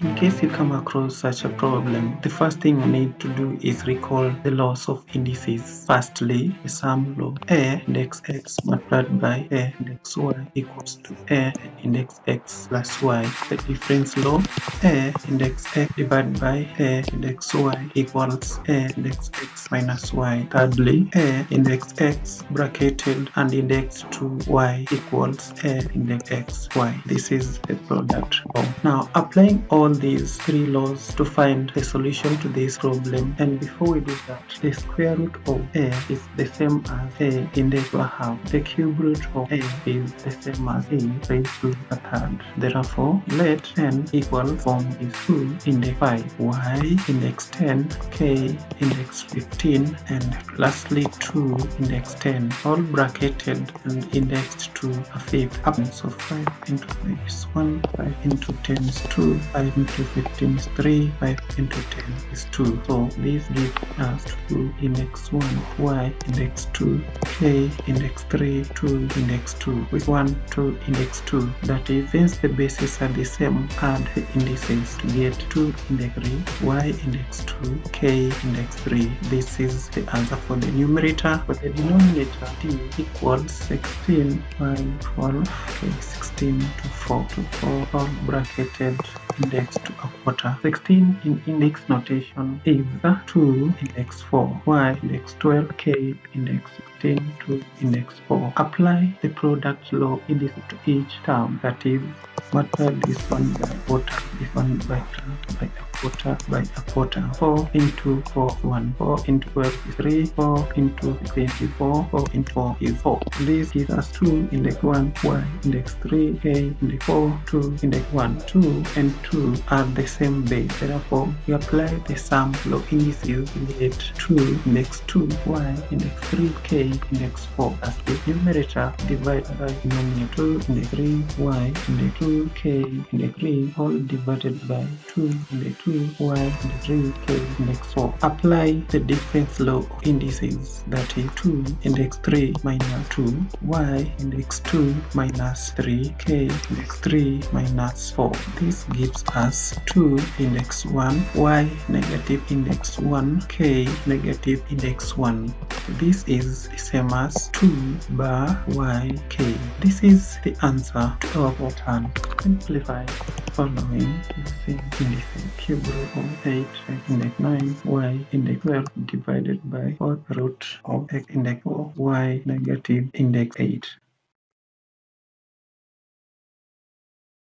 In case you come across such a problem, the first thing you need to do is recall the laws of indices. Firstly, the sum law A index x multiplied by A index y equals to A index x plus y. The difference law A index x divided by A index y equals A index x minus y. Thirdly, A index x bracketed and indexed to y equals A index x y. This is the product law. Now, applying all these three laws to find the solution to this problem, and before we do that, the square root of A is the same as A index to a half. The cube root of A is the same as A raised to a third. Therefore, let n equal form is 2 index 5, y index 10, k index 15, and lastly 2 index 10, all bracketed and indexed to a fifth. So 5 into 5 is 1, 5 into 10 is 2, 5 into 15 is 3, 5 into 10 is 2. So this gives us 2 index 1, y index 2, k index 3, 2 index 2, with 1, 2 index 2. That is, since the bases are the same, add the indices to get 2 index 3, y index 2, k index 3. This is the answer for the numerator. For the denominator, d equals 16 by 12, okay, 16 to 4 all bracketed indexed to a quarter. 16 in index notation is 2 index 4, y index 12, k index 16 to index 4. Apply the product law indices to each term. That is, multiply this one by a quarter, this one by a quarter by a quarter. 4 into 4 is 1, 4 into 12 is 3, 4 into 16 is 4, 4 into 4 is 4. This gives us 2 index 1, y index 3, k index 4, 2 index 1. 2 and 2 are the same base. Therefore, we apply the sum law indices to get 2 index 2, y index 3, k index 4 as the numerator divided by denominator. 2 index 3, y index 2, k index 3, all divided by 2 index 2, y index 3, k index 4. Apply the difference law of indices, that is 2 index 3 minus 2, y index 2 minus 3, k index 3 minus 4. This gives us 2 index 1, y negative index 1, k negative index 1. This is the same as 2 bar y k. This is the answer to our pattern. Simplify following using indices. Cube root of 8, x index 9, y index 12 divided by 4 root of x index 4, y negative index 8.